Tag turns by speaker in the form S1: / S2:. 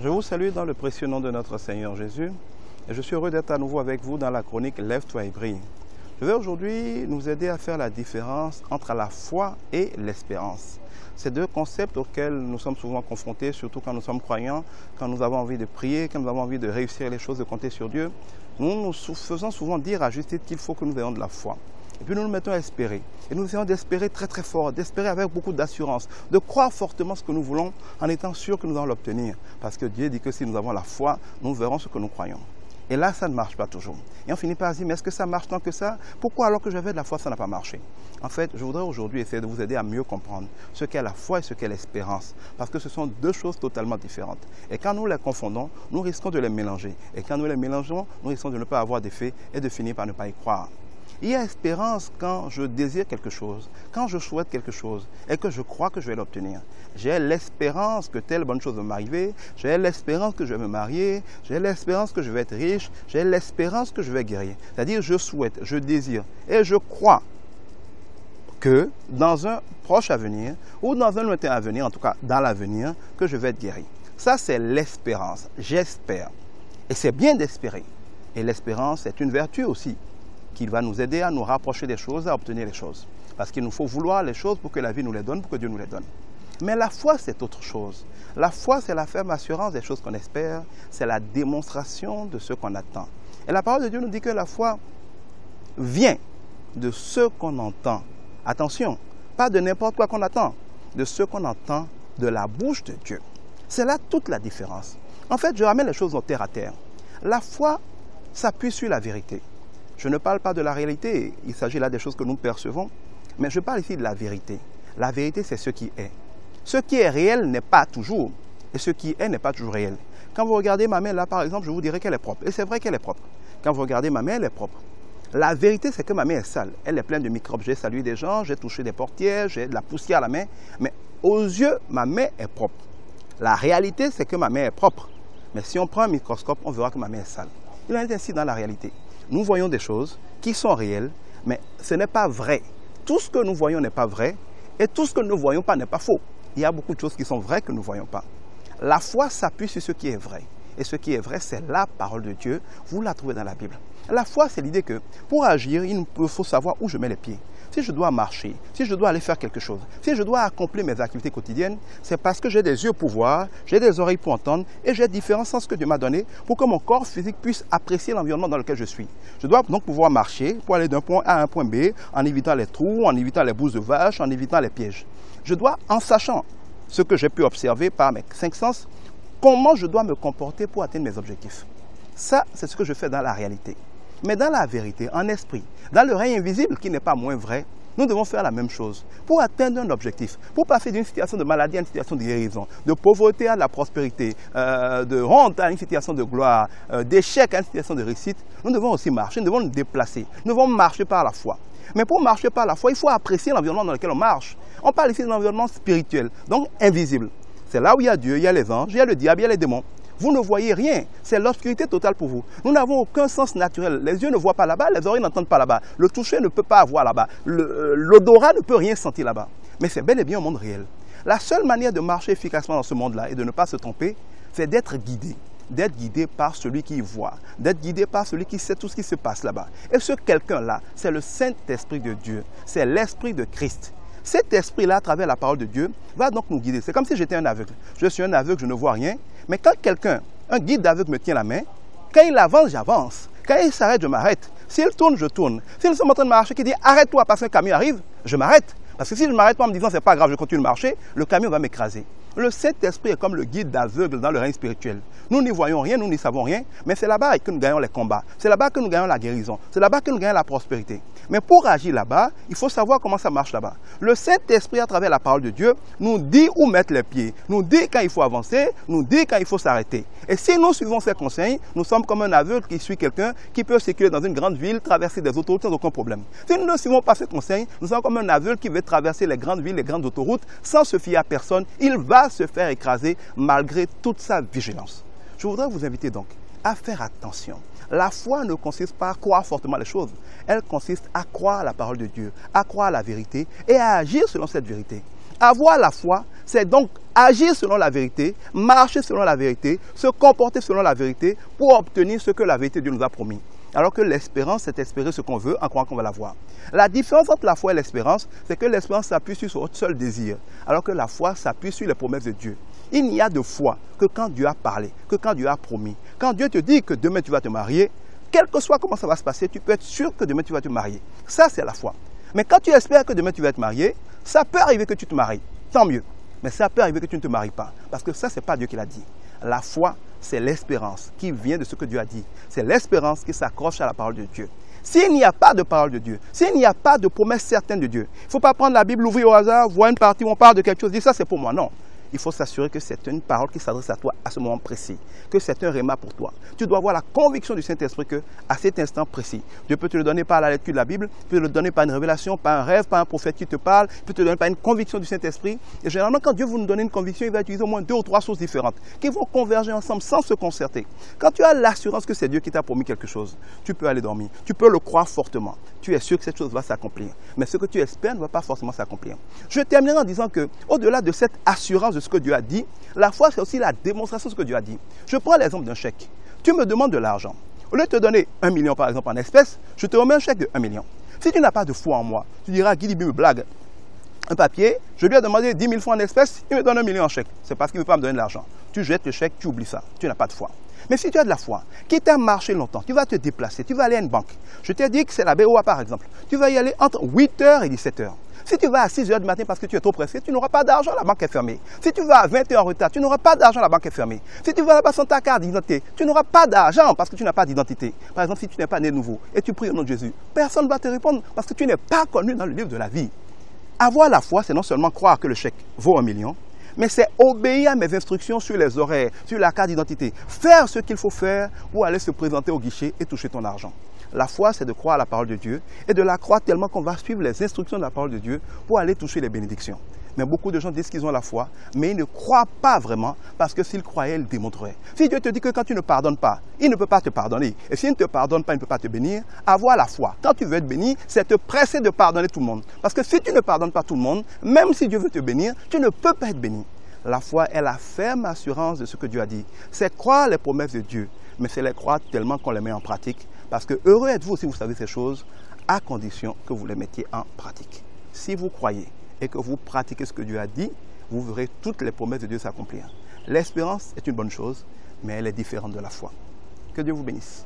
S1: Je vous salue dans le précieux nom de notre Seigneur Jésus et je suis heureux d'être à nouveau avec vous dans la chronique Lève-toi et brille. Je vais aujourd'hui nous aider à faire la différence entre la foi et l'espérance. Ces deux concepts auxquels nous sommes souvent confrontés, surtout quand nous sommes croyants, quand nous avons envie de prier, quand nous avons envie de réussir les choses, de compter sur Dieu, nous nous faisons souvent dire à juste titre qu'il faut que nous ayons de la foi. Et puis nous nous mettons à espérer. Et nous essayons d'espérer très très fort, d'espérer avec beaucoup d'assurance, de croire fortement ce que nous voulons en étant sûr que nous allons l'obtenir. Parce que Dieu dit que si nous avons la foi, nous verrons ce que nous croyons. Et là, ça ne marche pas toujours. Et on finit par se dire, mais est-ce que ça marche tant que ça? Pourquoi alors que j'avais de la foi, ça n'a pas marché? En fait, je voudrais aujourd'hui essayer de vous aider à mieux comprendre ce qu'est la foi et ce qu'est l'espérance. Parce que ce sont deux choses totalement différentes. Et quand nous les confondons, nous risquons de les mélanger. Et quand nous les mélangeons, nous risquons de ne pas avoir d'effet et de finir par ne pas y croire. Il y a espérance quand je désire quelque chose, quand je souhaite quelque chose et que je crois que je vais l'obtenir. J'ai l'espérance que telle bonne chose va m'arriver, j'ai l'espérance que je vais me marier, j'ai l'espérance que je vais être riche, j'ai l'espérance que je vais guérir. C'est-à-dire je souhaite, je désire et je crois que dans un proche avenir ou dans un lointain avenir, en tout cas dans l'avenir, que je vais être guéri. Ça c'est l'espérance, j'espère. Et c'est bien d'espérer. Et l'espérance est une vertu aussi, qui va nous aider à nous rapprocher des choses, à obtenir les choses. Parce qu'il nous faut vouloir les choses pour que la vie nous les donne, pour que Dieu nous les donne. Mais la foi, c'est autre chose. La foi, c'est la ferme assurance des choses qu'on espère, c'est la démonstration de ce qu'on attend. Et la parole de Dieu nous dit que la foi vient de ce qu'on entend. Attention, pas de n'importe quoi qu'on attend, de ce qu'on entend de la bouche de Dieu. C'est là toute la différence. En fait, je ramène les choses en terre à terre. La foi s'appuie sur la vérité. Je ne parle pas de la réalité, il s'agit là des choses que nous percevons, mais je parle ici de la vérité. La vérité, c'est ce qui est. Ce qui est réel n'est pas toujours, et ce qui est n'est pas toujours réel. Quand vous regardez ma main là, par exemple, je vous dirai qu'elle est propre, et c'est vrai qu'elle est propre. Quand vous regardez ma main, elle est propre. La vérité, c'est que ma main est sale, elle est pleine de microbes. J'ai salué des gens, j'ai touché des portières, j'ai de la poussière à la main, mais aux yeux, ma main est propre. La réalité, c'est que ma main est propre, mais si on prend un microscope, on verra que ma main est sale. Il en est ainsi dans la réalité. Nous voyons des choses qui sont réelles, mais ce n'est pas vrai. Tout ce que nous voyons n'est pas vrai, et tout ce que nous ne voyons pas n'est pas faux. Il y a beaucoup de choses qui sont vraies que nous ne voyons pas. La foi s'appuie sur ce qui est vrai. Et ce qui est vrai, c'est la parole de Dieu. Vous la trouvez dans la Bible. La foi, c'est l'idée que pour agir, il faut savoir où je mets les pieds. Si je dois marcher, si je dois aller faire quelque chose, si je dois accomplir mes activités quotidiennes, c'est parce que j'ai des yeux pour voir, j'ai des oreilles pour entendre et j'ai différents sens que Dieu m'a donné pour que mon corps physique puisse apprécier l'environnement dans lequel je suis. Je dois donc pouvoir marcher pour aller d'un point A à un point B en évitant les trous, en évitant les bouses de vache, en évitant les pièges. Je dois, en sachant ce que j'ai pu observer par mes 5 sens, comment je dois me comporter pour atteindre mes objectifs. Ça, c'est ce que je fais dans la réalité. Mais dans la vérité, en esprit, dans le règne invisible qui n'est pas moins vrai, nous devons faire la même chose pour atteindre un objectif, pour passer d'une situation de maladie à une situation de guérison, de pauvreté à la prospérité, de honte à une situation de gloire, d'échec à une situation de réussite. Nous devons aussi marcher, nous devons nous déplacer, nous devons marcher par la foi. Mais pour marcher par la foi, il faut apprécier l'environnement dans lequel on marche. On parle ici d'un environnement spirituel, donc invisible. C'est là où il y a Dieu, il y a les anges, il y a le diable, il y a les démons. Vous ne voyez rien, c'est l'obscurité totale pour vous. Nous n'avons aucun sens naturel. Les yeux ne voient pas là-bas, les oreilles n'entendent pas là-bas. Le toucher ne peut pas avoir là-bas. L'odorat ne peut rien sentir là-bas. Mais c'est bel et bien un monde réel. La seule manière de marcher efficacement dans ce monde-là et de ne pas se tromper, c'est d'être guidé par celui qui y voit, d'être guidé par celui qui sait tout ce qui se passe là-bas. Et ce quelqu'un-là, c'est le Saint-Esprit de Dieu, c'est l'Esprit de Christ. Cet esprit-là, à travers la parole de Dieu, va donc nous guider. C'est comme si j'étais un aveugle. Je suis un aveugle, je ne vois rien. Mais quand quelqu'un, un guide d'aveugle me tient la main, quand il avance, j'avance. Quand il s'arrête, je m'arrête. S'il tourne, je tourne. S'il est en train de marcher, qui dit arrête-toi parce qu'un camion arrive, je m'arrête. Parce que si je ne m'arrête pas en me disant c'est pas grave, je continue de marcher, le camion va m'écraser. Le Saint-Esprit est comme le guide d'aveugle dans le règne spirituel. Nous n'y voyons rien, nous n'y savons rien, mais c'est là-bas que nous gagnons les combats. C'est là-bas que nous gagnons la guérison. C'est là-bas que nous gagnons la prospérité. Mais pour agir là-bas, il faut savoir comment ça marche là-bas. Le Saint-Esprit, à travers la parole de Dieu, nous dit où mettre les pieds, nous dit quand il faut avancer, nous dit quand il faut s'arrêter. Et si nous suivons ces conseils, nous sommes comme un aveugle qui suit quelqu'un qui peut circuler dans une grande ville, traverser des autoroutes sans aucun problème. Si nous ne suivons pas ces conseils, nous sommes comme un aveugle qui veut traverser les grandes villes, les grandes autoroutes, sans se fier à personne. Il va se faire écraser malgré toute sa vigilance. Je voudrais vous inviter donc à faire attention. La foi ne consiste pas à croire fortement les choses. Elle consiste à croire la parole de Dieu, à croire la vérité et à agir selon cette vérité. Avoir la foi, c'est donc agir selon la vérité, marcher selon la vérité, se comporter selon la vérité pour obtenir ce que la vérité de Dieu nous a promis. Alors que l'espérance, c'est espérer ce qu'on veut en croyant qu'on va l'avoir. La différence entre la foi et l'espérance, c'est que l'espérance s'appuie sur son seul désir, alors que la foi s'appuie sur les promesses de Dieu. Il n'y a de foi que quand Dieu a parlé, que quand Dieu a promis. Quand Dieu te dit que demain tu vas te marier, quel que soit comment ça va se passer, tu peux être sûr que demain tu vas te marier. Ça, c'est la foi. Mais quand tu espères que demain tu vas te marier, ça peut arriver que tu te maries, tant mieux. Mais ça peut arriver que tu ne te maries pas, parce que ça, ce n'est pas Dieu qui l'a dit. La foi, c'est l'espérance qui vient de ce que Dieu a dit. C'est l'espérance qui s'accroche à la parole de Dieu. S'il n'y a pas de parole de Dieu, s'il n'y a pas de promesse certaine de Dieu, il ne faut pas prendre la Bible, l'ouvrir au hasard, voir une partie où on parle de quelque chose, dire ça c'est pour moi. Non. Il faut s'assurer que c'est une parole qui s'adresse à toi à ce moment précis, que c'est un réma pour toi. Tu dois avoir la conviction du Saint-Esprit qu'à cet instant précis, Dieu peut te le donner par la lecture de la Bible, peut te le donner par une révélation, par un rêve, par un prophète qui te parle, peut te le donner par une conviction du Saint-Esprit. Et généralement, quand Dieu veut nous donner une conviction, il va utiliser au moins 2 ou 3 sources différentes qui vont converger ensemble sans se concerter. Quand tu as l'assurance que c'est Dieu qui t'a promis quelque chose, tu peux aller dormir, tu peux le croire fortement. Tu es sûr que cette chose va s'accomplir. Mais ce que tu espères ne va pas forcément s'accomplir. Je terminerai en disant que, au-delà de cette assurance de ce que Dieu a dit, la foi, c'est aussi la démonstration de ce que Dieu a dit. Je prends l'exemple d'un chèque. Tu me demandes de l'argent. Au lieu de te donner 1 million, par exemple, en espèces, je te remets un chèque de 1 million. Si tu n'as pas de foi en moi, tu diras, Guy Libi me blague. Un papier, je lui ai demandé 10 000 francs en espèces, il me donne 1 million en chèque. C'est parce qu'il ne veut pas me donner de l'argent. Tu jettes le chèque, tu oublies ça. Tu n'as pas de foi. Mais si tu as de la foi, quitte à marcher longtemps, tu vas te déplacer, tu vas aller à une banque. Je t'ai dit que c'est la BOA par exemple. Tu vas y aller entre 8h et 17h. Si tu vas à 6h du matin parce que tu es trop pressé, tu n'auras pas d'argent, la banque est fermée. Si tu vas à 20h en retard, tu n'auras pas d'argent, la banque est fermée. Si tu vas là-bas sans ta carte d'identité, tu n'auras pas d'argent parce que tu n'as pas d'identité. Par exemple, si tu n'es pas né nouveau et tu pries au nom de Jésus, personne ne va te répondre parce que tu n'es pas connu dans le livre de la vie. Avoir la foi, c'est non seulement croire que le chèque vaut 1 million, mais c'est obéir à mes instructions sur les horaires, sur la carte d'identité. Faire ce qu'il faut faire pour aller se présenter au guichet et toucher ton argent. La foi, c'est de croire à la parole de Dieu et de la croire tellement qu'on va suivre les instructions de la parole de Dieu pour aller toucher les bénédictions. Mais beaucoup de gens disent qu'ils ont la foi, mais ils ne croient pas vraiment parce que s'ils croyaient, ils démontreraient. Si Dieu te dit que quand tu ne pardonnes pas, il ne peut pas te pardonner. Et s'il ne te pardonne pas, il ne peut pas te bénir. Avoir la foi, quand tu veux être béni, c'est te presser de pardonner tout le monde. Parce que si tu ne pardonnes pas tout le monde, même si Dieu veut te bénir, tu ne peux pas être béni. La foi est la ferme assurance de ce que Dieu a dit. C'est croire les promesses de Dieu, mais c'est les croire tellement qu'on les met en pratique. Parce que heureux êtes-vous si vous savez ces choses, à condition que vous les mettiez en pratique. Si vous croyez et que vous pratiquez ce que Dieu a dit, vous verrez toutes les promesses de Dieu s'accomplir. L'espérance est une bonne chose, mais elle est différente de la foi. Que Dieu vous bénisse.